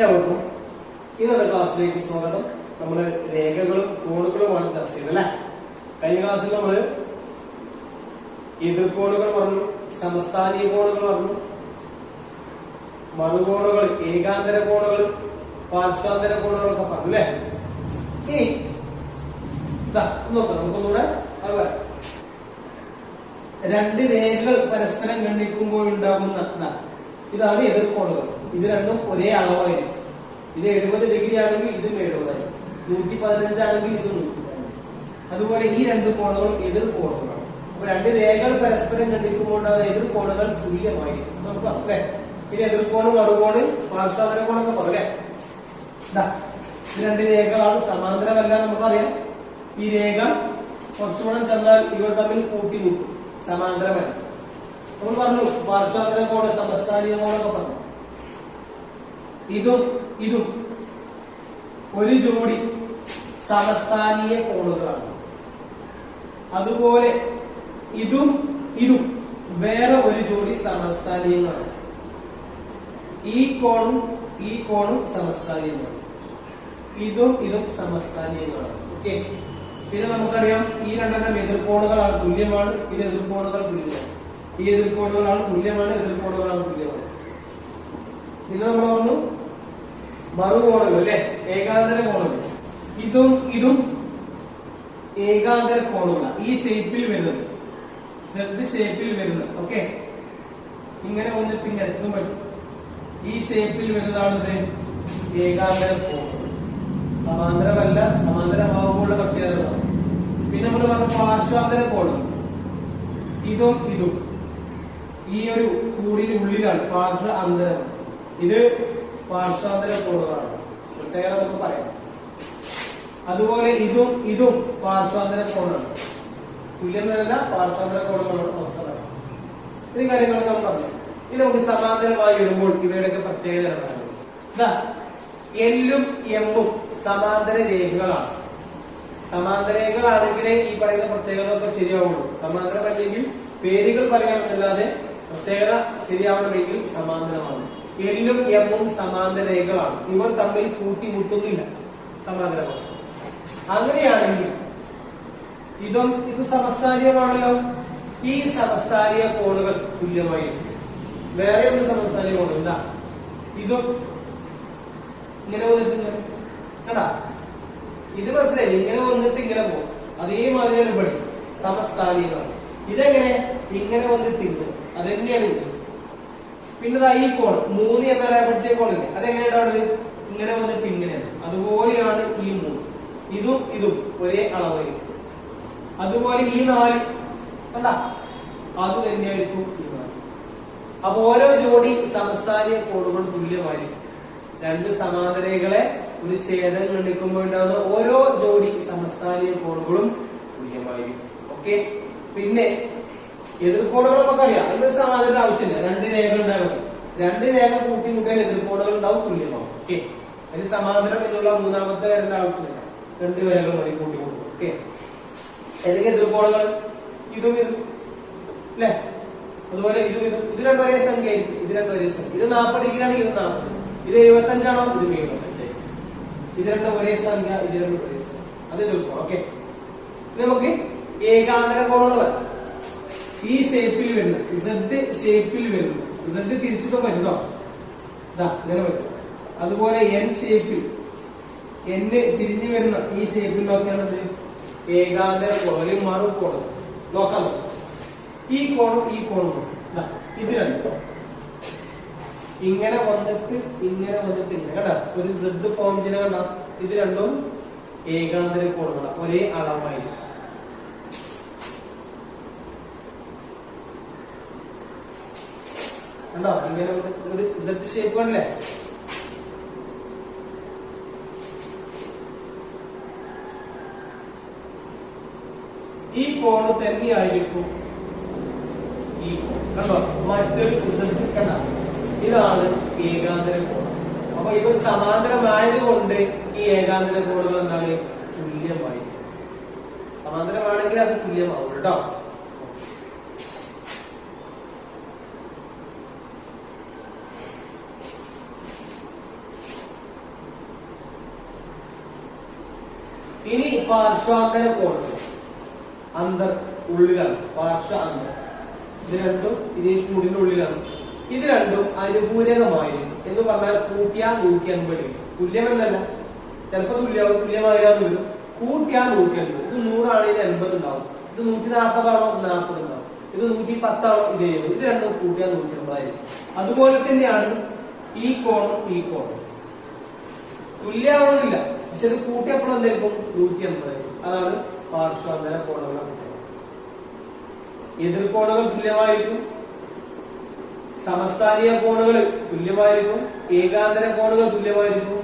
ഏവർക്കും ഇന്നത്തെ ക്ലാസ്സിലേക്ക് സ്വാഗതം. നമ്മള് രേഖകളും കോണുകളുമാണ് ചർച്ച ചെയ്യുന്നത് അല്ലെ. കഴിഞ്ഞ ക്ലാസ്സിൽ നമ്മള് എതിർകോണുകൾ പറഞ്ഞു, സമസ്ഥാനീയ കോണുകൾ പറഞ്ഞു, മറുകോണുകൾ, ഏകാന്തര കോണുകൾ, പാർശ്വാന്തര കോണുകളൊക്കെ പറഞ്ഞു അല്ലെ. ഇനി നോക്കാം, നമുക്കൊന്നുകൂടെ അതുപോലെ രണ്ട് രേഖകൾ പരസ്പരം ഖണ്ഡിക്കുമ്പോഴുണ്ടാകുന്ന ഇതാണ് എതിർകോണുകൾ. ഇത് രണ്ടും ഒരേ അളവായിരിക്കും. ഇത് 70 ഡിഗ്രി ആണെങ്കിൽ ഇതും 70 ആയിരിക്കും, 115 ആണെങ്കിൽ ഇതും 115. അതുപോലെ ഈ രണ്ട് കോണുകളും എതിർകോണുകളാണ്. അപ്പൊ രണ്ട് രേഖകൾ പരസ്പരം ഖണ്ഡിക്കുമ്പോൾ എതിർകോണുകൾ തുല്യമായിരിക്കും. നമുക്ക് അല്ലെ. പിന്നെ എതിർകോണ്, മറുകോണ്, പാർശ്വാന്തര കോണൊക്കെ പോലെ ഇത് രണ്ട് രേഖകളാണ്, സമാന്തരമല്ല. നമുക്കറിയാം ഈ രേഖ കുറച്ചുകൂടെ ചെന്നാൽ ഇവർ തമ്മിൽ കൂട്ടിമുട്ടും, സമാന്തരമല്ല. നമ്മൾ പറഞ്ഞു പാർശ്വാന്തര കോണ്, സമസ്ഥാനീയ കോണൊക്കെ പറഞ്ഞു. ഇതും ഒരു ജോഡി സമസ്ഥാനീയ കോണുകളാണ്. അതുപോലെ ഇതും വേറെ ഒരു ജോഡി സമസ്ഥാനീയങ്ങളാണ്. ഈ കോണും സമസ്ഥാനീയങ്ങളാണ്. ഇതും സമസ്ഥാനീയങ്ങളാണ്. ഓക്കെ. പിന്നെ നമുക്കറിയാം ഈ രണ്ടെണ്ണം എതിർകോണുകളാണ്, തുല്യമാണ്. ഇത് എതിർകോണുകൾ തുല്യമാണ്. ഈ എതിർകോണുകളാണ് തുല്യമാണ്, എതിർകോണുകളാണ് തുല്യമാണ്. പിന്നെ നമ്മൾ പറഞ്ഞു മറുകോണുകൾ അല്ലെ, ഏകാന്തര കോണുകൾ. ഇതും ഏകാന്തര കോണുകളാണ്. ഈ ഷേപ്പിൽ വരുന്നത്, സെഡ് ഷേപ്പിൽ വരുന്നത്. ഓക്കെ. ഇങ്ങനെ വന്നിട്ട് ഇങ്ങനെ എത്തും പറ്റും. ഈ ഷേപ്പിൽ വരുന്നതാണ് ഏകാന്തര കോണുകൾ. സമാന്തരമല്ല, സമാന്തരമാകുമ്പോഴുള്ള പ്രത്യേകത. പിന്നെ നമ്മൾ പറഞ്ഞു പാർശ്വാന്തര കോണുകൾ. ഇതും ഈ ഒരു കൂടിനുള്ളിലാണ് പാർശ്വ അന്തരം. ഇത് പാർശ്വാന്തര കോണുകളാണ്, പ്രത്യേകത നമുക്ക് പറയാം. അതുപോലെ ഇതും പാർശ്വാന്തര കോണാണ്, തുല്യമല്ല, പാർശ്വാന്തര കോണുകളാണ് അവസ്ഥ. ഈ കാര്യങ്ങളൊക്കെ നമ്മൾ പറഞ്ഞു. ഇനി നമുക്ക് സമാന്തരമായി വരുമ്പോൾ ഇവയുടെയൊക്കെ പ്രത്യേകത എല്ലും എമ്മും സമാന്തര രേഖകളാണ്. സമാന്തര രേഖകളാണെങ്കിലേ ഈ പറയുന്ന പ്രത്യേകത ഒക്കെ ശരിയാവുള്ളൂ. സമാന്തരമല്ലെങ്കിൽ പേരുകൾ പറയാമെന്നല്ലാതെ പ്രത്യേകത ശരിയാവണമെങ്കിൽ സമാന്തരമാണ്. എല്ലും എമ്മും സമാന്തര രേഖകളാണ്. ഇവർ തമ്മിൽ കൂട്ടിമുട്ടുന്നില്ല, സമാന്തരമാണ്. അങ്ങനെയാണെങ്കിൽ ഇത് സമസ്ഥാനീയമാണല്ലോ. ഈ സമസ്ഥാനീയ കോണുകൾ തുല്യമായിരിക്കും. വേറെ ഒരു സമസ്ഥാനീയ കോണ് എന്താ? ഇതും ഇങ്ങനെ വന്നിട്ട് കണ്ടാ, ഇത് മനസ്സിലായി. ഇങ്ങനെ വന്നിട്ട് ഇങ്ങനെ പോകും, അതേമാതിരിയാണ് ഇവിടെ സമസ്ഥാനീയമാണ്. ഇതെങ്ങനെ? ഇങ്ങനെ വന്നിട്ട് ഇങ്ങനെ, അതെന്നെയാണ് ഇത്. പിന്നെ ഈ കോൺ 3 എന്ന രേഖപ്പെടുത്തിയ കോണില്ലേ, അതെങ്ങനെയാണ്? ഇങ്ങനെ വന്നിട്ട് ഇങ്ങനെയാണ്. അതുപോലെയാണ് ഈ 3. ഇതും ഒരേ അളവായിരിക്കും. അതുപോലെ ഈ 4 കണ്ടാ, അത് തന്നെയായിരിക്കും ഈ 4. അപ്പൊ ഓരോ ജോഡി സമസ്ഥാനീയ കോണുകൾ തുല്യമായിരിക്കും. രണ്ട് സമാന്തരകളെ ഒരു ഛേദം ഖണ്ഡിക്കുമ്പോഴുണ്ടാകുന്ന ഓരോ ജോഡി സമസ്ഥാനീയ കോണുകളും തുല്യമായിരിക്കും. ഓക്കെ. പിന്നെ എതിർകോണുകൾ നമുക്ക് അറിയാം, അതിന് സമാന്തര ആവശ്യമില്ല. രണ്ട് രേഖകൾ ഉണ്ടാകും, രണ്ട് രേഖ കൂട്ടിമുട്ടാൻ എതിർകോണുകൾ ഉണ്ടാവും, തുല്യമാവും. ഓക്കെ. അതിന് സമാന്തരം എന്നുള്ള മൂന്നാമത്തെ വരേണ്ട ആവശ്യമില്ല, രണ്ട് വരകൾ മതി കൂട്ടിമുട്ടും. ഓക്കെ. ഏതൊക്കെ എതിർകോണുകൾ? ഇതും അല്ലെ. അതുപോലെ ഇത് രണ്ടും ഒരേ സംഖ്യ ആയിരിക്കും. ഇത് രണ്ടും ഒരേ സംഖ്യ. ഇത് 40 ഡിഗ്രി ആണ്, ഇത് 40. ഇത് 75 ആണോ? ഇത് 75. ഇത് രണ്ടും ഒരേ സംഖ്യ, ഇത് രണ്ടും ഒരേ സംഖ്യ. അത് എതിർക്കോണം. ഓക്കെ. നമുക്ക് ഏകാന്തര കോണുകൾ ഈ ഷേപ്പിൽ വരുന്ന, സെഡ് ഷേപ്പിൽ വരുന്ന, സെഡ് തിരിച്ചിട്ട് വരുന്നോ, ഇങ്ങനെ വരും. അതുപോലെ എൻ ഷേപ്പിൽ, എന് തിരിഞ്ഞു വരുന്ന ഈ ഷേപ്പിലൊക്കെയാണ് ഏകാന്തര കോൺ അല്ലെങ്കിൽ മറുകോണ്. നോക്കാം. ഈ കോണും ഇത് രണ്ടും ഇങ്ങനെ വന്നിട്ട് ഇങ്ങനെ കണ്ട, ഒരു സെഡ് ഫോം ചെയ്യുന്ന കണ്ട, ഇത് രണ്ടും ഏകാന്തര കോണുകളാണ്, ഒരേ അളവായിരിക്കും. കണ്ടോ, ഇങ്ങനെ ഒരു സെഡ് ഷേപ്പ് കണ്ടല്ലേ. ഈ കോണ് തന്നെയായിരിക്കും ഈ കണ്ടോ, മറ്റൊരു സെഡ് കണ്ട, ഇതാണ് ഏകാന്തര കോൺ. അപ്പൊ ഇവർ സമാന്തരമായതുകൊണ്ട് ഈ ഏകാന്തര കോണുകൾ എന്താണ്? തുല്യമായിരിക്കും. സമാന്തരമാണെങ്കിൽ അത് തുല്യമാവും കേട്ടോ. ഇനി പാർശ്വാന്തര കോണുകൾ അന്തർ ഉള്ളിലാണ്. പാർശ്വ അന്തർ ഇത് രണ്ടും ഇനി കൂടിന്റെ ഉള്ളിലാണ്. ഇത് രണ്ടും അനുകൂലകമായിരിക്കും എന്ന് പറഞ്ഞാൽ കൂട്ടിയാൽ 150 തുല്യമെന്നല്ല, ചിലപ്പോ തുല്യമായാലും വരും. കൂട്ടിയാൽ 150. ഇത് 100 ആണെങ്കിൽ 80 ഉണ്ടാവും. ഇത് 140 ആണോ 40 ഉണ്ടാവും. ഇത് 110 ആണോ ഇത് 70. ഇത് രണ്ടും കൂട്ടിയാൽ 150 ആയിരിക്കും. അതുപോലെ തന്നെയാണ് ഈ കോണും ഈ കോണും തുല്യമാവുന്നില്ല, പക്ഷെ ഇത് കൂട്ടിയപ്പോൾ എന്തായിരിക്കും 180 ആയിരിക്കും. അതാണ് പാർശ്വാന്തര കോണുകൾ. എതിർകോണുകൾ തുല്യമായിരിക്കും, സമസ്ഥാനീയ കോണുകൾ തുല്യമായിരിക്കും, ഏകാന്തര കോണുകൾ തുല്യമായിരിക്കും.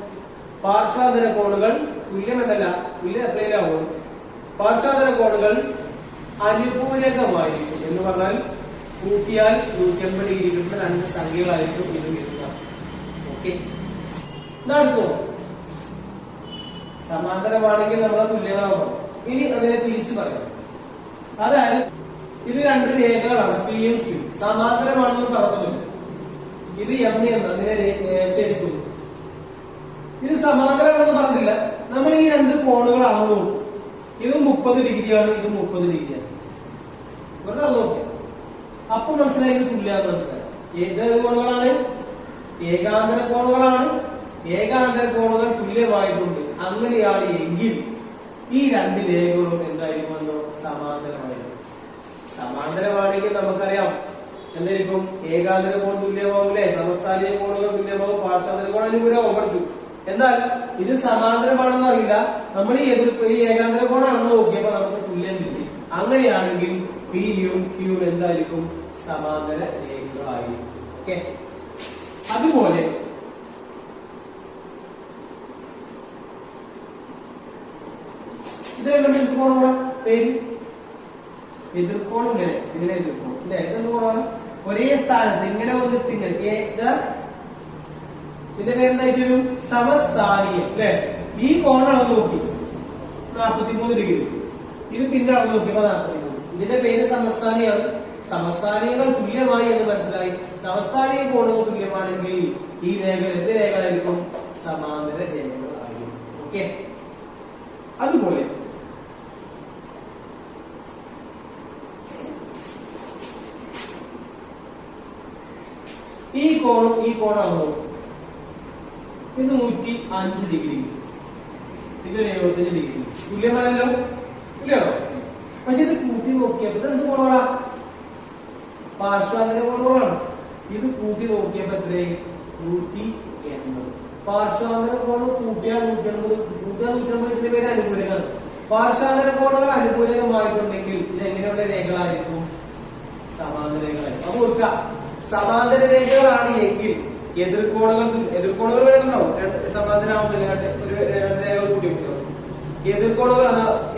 പാർശ്വാന്തര കോണുകൾ തുല്യമെന്നല്ല, തുല്യ എത്രയിലാവും. പാർശ്വാന്തര കോണുകൾ അനുകൂലകമായിരിക്കും എന്ന് പറഞ്ഞാൽ കൂട്ടിയാൽ 180 ഡിഗ്രി കിട്ടുന്ന രണ്ട് സംഖ്യകളായിരിക്കും ഇത് കിട്ടുക. ഓക്കെ, നടന്നു. സമാന്തരമാണെങ്കിൽ നമ്മളെ തുല്യങ്ങളാവും. ഇനി അതിനെ തിരിച്ചു പറയാം. അതായത് ഇത് രണ്ട് രേഖകളാണ്, പിയും ക്യൂ. സമാന്തരമാണെന്ന് പറഞ്ഞില്ല. ഇത് എം എന്ന് അതിനെ ശരിക്കുന്നു. ഇത് സമാന്തരമാണെന്ന് പറഞ്ഞില്ല. നമ്മൾ ഈ രണ്ട് കോണുകൾ അളന്നു നോക്കും. ഇത് 30 ഡിഗ്രിയാണ്, ഇത് 30 ഡിഗ്രിയാണ്. വെറുതെ അളന്നു നോക്കിയാൽ അപ്പൊ മനസ്സിലായി ഇത് തുല്യാന്ന് മനസ്സിലായി. ഏത് കോണുകളാണ്? ഏകാന്തര കോണുകളാണ്. ഏകാന്തര കോണുകൾ തുല്യമായിട്ടുണ്ട്. അങ്ങനെയാണ് എങ്കിൽ ഈ രണ്ട് രേഖകളും എന്തായിരിക്കുമല്ലോ? സമാന്തരമായിരിക്കും. സമാന്തരമാണെങ്കിൽ നമുക്കറിയാം എന്തായിരിക്കും? ഏകാന്തര കോൺ തുല്യമാവില്ലേ? സമസ്ഥാനീയ കോണുകൾ തുല്യമാവും, പാർശ്വാന്തര കോൺ അനുകൂലമാവും പഠിച്ചു. എന്നാൽ ഇത് സമാന്തരമാണെന്ന് അറിയില്ല. നമ്മൾ ഈ ഏകാന്തര കോണാണെന്ന് നോക്കിയപ്പോ നമുക്ക് തുല്യം കിട്ടി. അങ്ങനെയാണെങ്കിൽ പിയും ക്യൂയും എന്തായിരിക്കും? സമാന്തര രേഖകളായിരിക്കും. ഓക്കെ, അതുപോലെ ഇത് എതിർക്കോണുള്ള പേര് എതിർക്കോണം. ഇങ്ങനെ ഇതിനെ എതിർക്കോണം ഇല്ലേ? ഇതെന്ത് കോണാണ്? ഒരേ സ്ഥാനത്ത് ഇങ്ങനെ വന്നിട്ട് ഇങ്ങനെ ഇതിന്റെ പേരെന്തായിട്ട് വരും? സമസ്ഥാനീയം അല്ലെ? ഈ കോണാണ് നോക്കി 43 ഡിഗ്രി. ഇത് പിന്നെ അളവ് നോക്കിയപ്പോ 43. ഇതിന്റെ പേര് സമസ്ഥാനീയാണ്. സമസ്ഥാനീയങ്ങൾ തുല്യമായി എന്ന് മനസ്സിലായി. സമസ്ഥാനീയ കോണുകൾ തുല്യമാണെങ്കിൽ ഈ രേഖ എന്ത് രേഖകളായിരിക്കും? സമാന്തര രേഖകളായിരിക്കും. ഓക്കെ, അതുപോലെ ഈ കോണും ഈ കോണാണ് നോക്കും. ഇത് 105 ഡിഗ്രി, ഇത് 75 ഡിഗ്രി. തുല്യമാണല്ലോ, തുല്യമാണോ? പക്ഷെ ഇത് കൂട്ടി നോക്കിയപ്പോ ഇത് എന്ത് കോണുകളാ? പാർശ്വാന്തര കോണുകളാണ്. ഇത് കൂട്ടി നോക്കിയപ്പോ എത്രയായി? 180. പാർശ്വാന്തര കോണ് കൂട്ടിയാൽ 180. കൂട്ടിയാൽ 180 ഇതിന്റെ പേര് അനുകൂലമാണ്. പാർശ്വാന്തര കോണുകൾ അനുകൂലമായിട്ടുണ്ടെങ്കിൽ ഇത് എങ്ങനെയുള്ള രേഖകളായിരിക്കും? സമാന്തര രേഖകളായിരിക്കും. അപ്പൊ ഓർക്കുക, സമാന്തര രേഖകളാണ് എങ്കിൽ എതിർക്കോണുകൾ വേണമെന്നുണ്ടാവും. സമാന്തരമാവുന്നില്ല, ഒരു രേഖ കൂട്ടി മുട്ടിയാവും. എതിർക്കോണുകൾ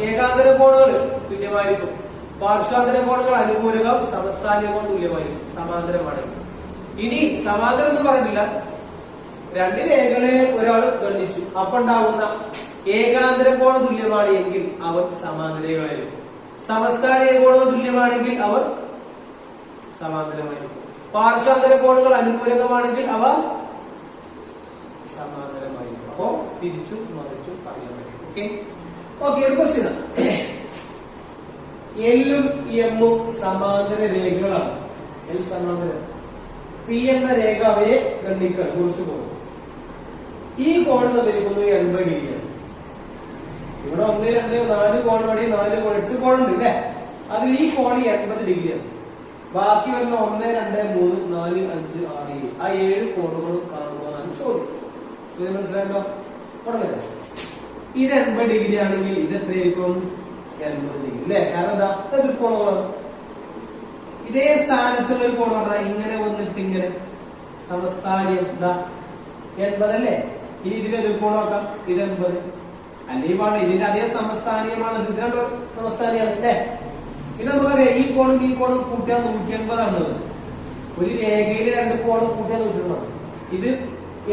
ഏകാന്തര കോണുകൾ തുല്യമായിരിക്കും. പാർശ്വാന്തര കോണുകൾ അനുകൂലകം, സമസ്ഥാനീയ കോൺ തുല്യമായിരിക്കും സമാന്തരമാണെങ്കിൽ. ഇനി സമാന്തരം എന്ന് പറഞ്ഞില്ല, രണ്ട് രേഖകളെ ഒരാൾ ഗണിച്ചു. അപ്പൊ ഉണ്ടാകുന്ന ഏകാന്തര കോണ തുല്യമാണ് എങ്കിൽ അവർ സമാന്തരങ്ങളായിരിക്കും. സമസ്ഥാനീയ കോണുകൾ തുല്യമാണെങ്കിൽ അവർ സമാന്തരമായിരിക്കും. പാർശ്വാന്തര കോണുകൾ അനുകൂലകമാണെങ്കിൽ അവ സമാന്തരമായിരിക്കും. അപ്പോ തിരിച്ചും മറിച്ചും പറയാൻ പറ്റും. Okay, okay. ഒരു ക്വസ്റ്റ്യൻ. എല്ലും എമ്മും സമാന്തര രേഖകളാണ്. എൽ സമാന്തരം, പി എന്ന രേഖ അവയെ ഗണ്ണിക്കാൻ കുറിച്ചു പോകും. ഈ കോൺ തന്നിരിക്കുന്നു 80 ഡിഗ്രിയാണ്. ഇവിടെ 1, 2, 4 കോൺ വഴി 4 കോൺ 8 കോണുണ്ട് അല്ലെ? അതിൽ ഈ കോൺ 80 ഡിഗ്രിയാണ്. ബാക്കി വരുന്ന 1, 2, 3, 4, 5, 6, 7 ആ 7 കോണുകളും കാണുമ്പോഴാണ് ചോദ്യം. ഇത് മനസ്സിലായല്ലോ? പറഞ്ഞില്ല. ഇത് 80 ഡിഗ്രി ആണെങ്കിൽ ഇത് എത്രയായിരിക്കും? 80 ഡിഗ്രി അല്ലെ? കാരണം എന്താ? എതിർക്കോണുകളാണ്. ഇതേ സ്ഥാനത്തുള്ള ഒരു കോൺ പറഞ്ഞാൽ ഇങ്ങനെ വന്നിട്ട് ഇങ്ങനെ സമസ്ഥാനീയം 80 അല്ലേ? ഇനി ഇതിന്റെ എതിർക്കോണം നോക്കാം. ഇത് 80 അല്ലെങ്കിൽ പാടില്ല. ഇതിന്റെ അതേ സമസ്ഥാനീയമാണ്. ഇതിന്റെ സമസ്ഥാനീയാണ് അല്ലേ? ഇത് നമുക്കറിയാം. ഈ കോണും ഈ കോണും കൂട്ടിയാൽ 180 ആണ്. ഒരു രേഖയിൽ രണ്ട് കോണും കൂട്ടിയാൽ 180. ഇത്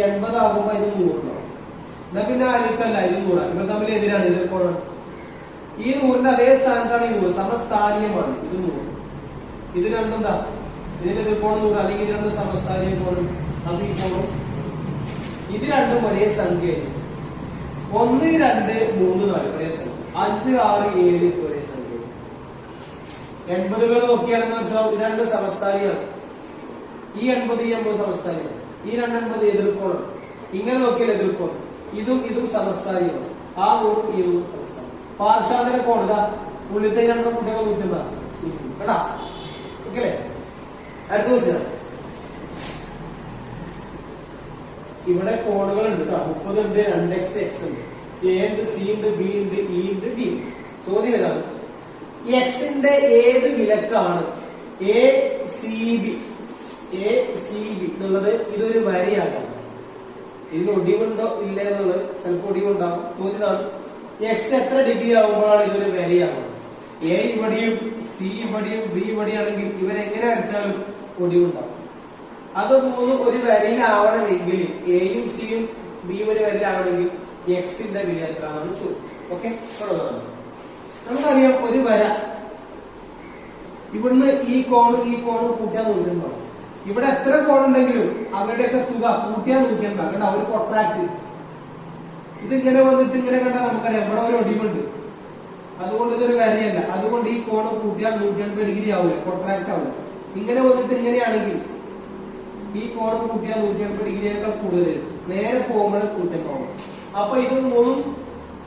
80 ആകുമ്പോ ഇത് 100 ഉണ്ടാവും. എന്നാ പിന്നെ ആലോചിക്കല്ല, ഇത് 100. ഇവർ തമ്മിൽ എതിരാണ്. ഇത് കോണാണ്. ഈ 100ന്റെ അതേ സ്ഥാനത്താണ് ഈ 100. സമസ്ഥാനീയമാണ്. ഇത് 100. ഇത് രണ്ടും എന്താ? ഇതിന്റെ എതിർക്കോണം 100 അല്ലെങ്കിൽ ഇത് രണ്ടും സമസ്ഥാനീയ കോണും. അത് ഈ കോണും ഇത് രണ്ടും ഒരേ സംഖ്യയായിരിക്കും. 1, 2, 3, 4 ഒരേ സംഖ്യ, 5, 6, 7 ഒരേ സംഖ്യ. 80 നോക്കിയാണെന്ന് മനസ്സിലാവും. ഇത് രണ്ട് സമസ്ഥാനിയാണ്. ഈ 80 ഈ 80 സമസ്ഥാനിയാണ്. ഈ 280 എതിർക്കോണം. ഇങ്ങനെ നോക്കിയാൽ എതിർക്കോണം. ഇതും ഇതും സമസ്ഥാനിയാണ്. ആ 3 ഈ 3 സമസ്ഥാനം. പാർശ്വാന്തര കോൺ ഇതാ ഉള്ളിത്തെ 2 കുട്ടികൾ നോക്കിണ്ടാ കേട്ടാ. ഓക്കെ അല്ലേ? അടുത്ത ദിവസം ഇവിടെ കോണുകൾ ഉണ്ട് കേട്ടോ. 30 ഉണ്ട്, 2x x ഉണ്ട്, a ഉണ്ട്, c ഉണ്ട്, b ഉണ്ട്, e ഉണ്ട്, d ഉണ്ട്. ചോദ്യം ഏതാണ്? എക്സിന്റെ ഏത് വിലക്കാണ് ACB എന്നുള്ളത് ഇതൊരു വരിയാകാം. ഇതിന് ഒടിവുണ്ടോ ഇല്ല എന്നുള്ളത് ചിലപ്പോൾ ഒടിവുണ്ടാകും. ചോദ്യമാണ് എക്സ് എത്ര ഡിഗ്രി ആകുമ്പോഴാണ് ഇതൊരു വരിയാകുന്നത്? A ഇവിടെയും C ഇവിടെയും B ഇവിടെയാണെങ്കിൽ ഇവരെങ്ങനെ വരച്ചാലും ഒടിവുണ്ടാകും. അത് 3 ഒരു വരിയിലാവണമെങ്കിൽ എയും സിയും ബിയും ഒരു വരിയിലാവണമെങ്കിൽ എക്സിന്റെ വില എത്രയാണെന്ന് ചോദിച്ചു. ഓക്കെ, നമുക്കറിയാം ഒരു വര ഇവിടുന്ന് ഈ കോണും കൂട്ടിയാൽ 100. ഇവിടെ എത്ര കോണുണ്ടെങ്കിലും അവരുടെയൊക്കെ തുക കൂട്ടിയാൽ 100 കണ്ട ഒരു കൊട്രാക്ട്. ഇതിങ്ങനെ വന്നിട്ട് ഇങ്ങനെ കണ്ടാൽ നമുക്കറിയാം ഇവിടെ ഒരു ഒടിവുണ്ട്. അതുകൊണ്ട് ഇതൊരു വരയല്ല. അതുകൊണ്ട് ഈ കോണ് കൂട്ടിയാൽ 180 ഡിഗ്രി ആവില്ല, കൊട്രാക്ട് ആവില്ല. ഇങ്ങനെ വന്നിട്ട് ഇങ്ങനെയാണെങ്കിൽ ഈ കോണ് കൂട്ടിയാൽ 180 ഡിഗ്രിയേക്കാൾ കൂടുതൽ നേരെ പോകുമ്പോൾ കൂട്ടുമ്പോൾ. അപ്പൊ ഇത് 3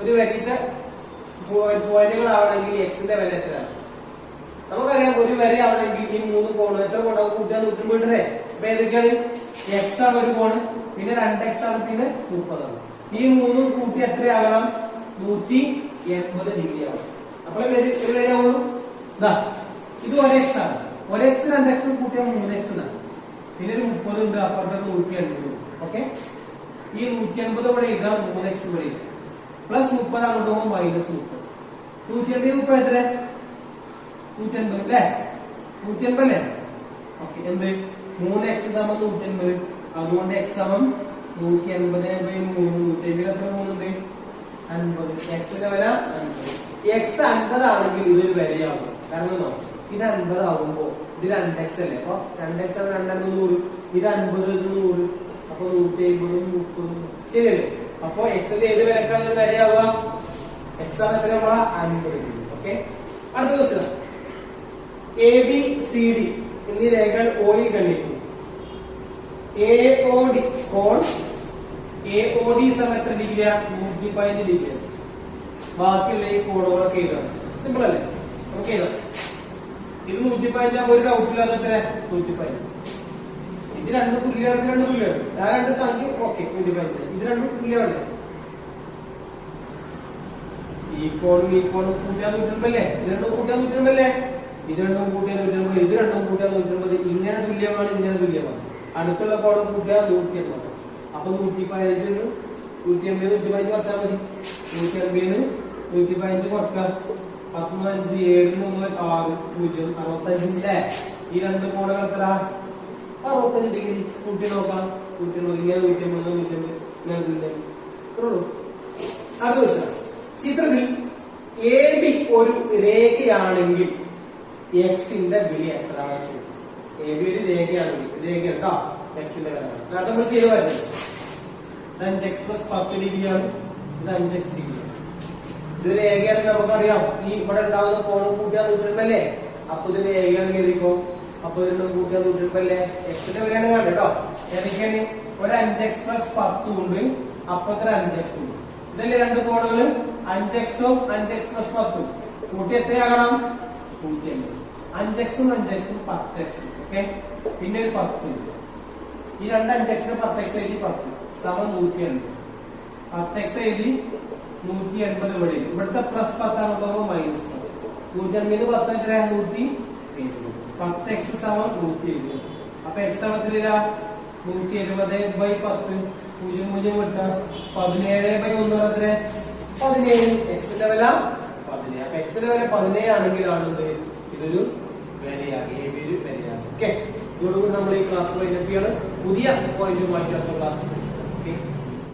ഒരു വരിയുടെ പോയിന്റുകളാവണമെങ്കിൽ എക്സിന്റെ വില എത്രയാണ്? നമുക്കറിയാം ഒരു വരയാവണമെങ്കിൽ ഈ 3 കോണ് എത്ര കോണാവും? കൂട്ടിയാൽ 180. അപ്പൊ ഏതൊക്കെയാണ്? എക്സ് ആണ് ഒരു കോണ്, പിന്നെ 2x ആണ്, പിന്നെ 30 ആണ്. ഈ 3 കൂട്ടി എത്രയാകണം? 180 ഡിഗ്രി ആവണം. അപ്പോൾ ഒരു വരയാവുള്ളൂ. ഇത് 1x ആണ്. 1x 2x കൂട്ടിയാൽ 3x ആണ്. പിന്നെ ഒരു 30 ഉണ്ട്, അപ്പുറത്തെ 180. ഓക്കെ, ഈ 180 ഇവിടെ ഇതാ, 3x ഇവിടെ ഇല്ല, പ്ലസ് 30 അങ്ങോട്ട് പോകുമ്പോൾ മൈനസ് 30. 180 ഇപ്പൊ എത്ര? 180 അല്ലേ? 180 അല്ലേ? ഓക്കെ, എന്ത് 3x സമം 180. അതുകൊണ്ട് x സമം 180/3. 180 എത്ര 3 ഉണ്ട്? 50. എക്സിന്റെ വില 50. x 50 ആണെങ്കിൽ ഇതൊരു വിലയാവും. കാരണം ഇത് 50 ആവുമ്പോ ഇത് 2x അല്ലേ? അപ്പൊ 2x 250, ഇത് 50, ഇത് 100. അപ്പൊ 170, 30. ശരിയല്ലേ? അപ്പൊ എക്സിന്റെ ഏത് വിലക്കാണ് ഒരു വിലയാവുക? എക്സ് ആണ് എത്ര? 50. ഓക്കെ, അടുത്ത ക്വസ്റ്റ്യൻ. ABCD എന്നീ രേഖകൾ ഓയിൽ ഖണ്ഡിക്കുന്നു. AOD കോൺ AOD സമം എത്ര ഡിഗ്രിയാ? 115 ഡിഗ്രി. ബാക്കിയുള്ള ഈ കോണുകളൊക്കെ എഴുതാം. സിമ്പിൾ അല്ലേ? നമുക്ക് എഴുതാം. ഇത് 115 ആകുമ്പോൾ ഒരു ഡൗട്ട് ഇല്ലാതെ എത്ര? 115. ഇത് 2 തുല്യമാണ്, 2 തുല്യമാണ്. ആ 2 സംഖ്യ ഓക്കെ 115. ഇത് 2 തുല്യമാണ്. ഈ കോണും കൂട്ടിയാൽ 180. ഇത് 2 കൂട്ടിയാൽ 180. ഇത് 2 കൂട്ടിയാൽ 180. ഇത് 2 കൂട്ടിയാൽ 180. ഇങ്ങനെ തുല്യമാണ്, ഇങ്ങനെ തുല്യമാണ്. അടുത്തുള്ള കോണം കൂട്ടിയാൽ 180. അപ്പൊ 115 180 115 കുറച്ചാൽ മതി. 180 115 കുറക്കാം. 15 7 3 6 0 65. ഈ 2 കോണുകൾ എത്ര? 65 ഡിഗ്രി. കൂട്ടി നോക്കാം. ഇങ്ങനെ 180 ഇങ്ങനെ തുല്യം. അടുത്ത ദിവസം ചിത്രത്തിൽ AB ഒരു രേഖയാണെങ്കിൽ എക്സിന്റെ വില എത്ര? AB ഒരു രേഖയാണെങ്കിൽ, രേഖ കേട്ടോ, എക്സിന്റെ വില നേരത്തെ നമ്മൾ ചെയ്ത് വരുന്നത് 5x + 10 ഡിഗ്രിയാണ്. ഇത് 5x ഡിഗ്രി. ഇത് രേഖയാണെങ്കിൽ നമുക്കറിയാം ഈ ഇവിടെ ഉണ്ടാകുന്ന കോണ് കൂട്ടിയാൽ 180 അല്ലേ? അപ്പൊ ഇത് രേഖയാണെങ്കിൽ എഴുതിക്കോ. അപ്പൊ ഇതിന്റെ കൂട്ടിയാൽ 180 എക്സിന്റെ വിലയാണ് കാണും കേട്ടോ. ഏതൊക്കെയാണ്? ഒരു 5x + 10 ഉണ്ട്, അപ്പത്ര 5x ഉണ്ട്. ഇതല്ലേ 2 കോണുകൾ? 5x ഉം 5x + 10 കൂട്ടി എത്രയാകണം? 180. 5x ഉം 5x ഉം 10x. ഓക്കെ, പിന്നെ ഒരു 10 ഉണ്ട്. ഈ 2 5x 10x എഴുതി 10 സമം 180. 10x എഴുതി 180 ഇവിടെ. ഇവിടുത്തെ പ്ലസ് 10 ആകുമ്പോൾ മൈനസ് 10. 180 10 എത്ര? 170. 10x സമം 170. അപ്പൊ x സമത്തിലില്ല 170/10. 0 വിട്ട 17/1 എത്ര? 17. എക്സിന്റെ വില 17. അപ്പൊ എക്സിന്റെ വില 17 ആണെങ്കിലാണ് ഇതൊരു വിലയാണ്, AB ഒരു വിലയാണ്. ഓക്കെ, ഇതോടുകൂടി നമ്മൾ ഈ ക്ലാസ് വൈൻഡപ്പ് ചെയ്യാണ്. പുതിയ പോയിന്റുമായിട്ട് അടുത്ത ക്ലാസ്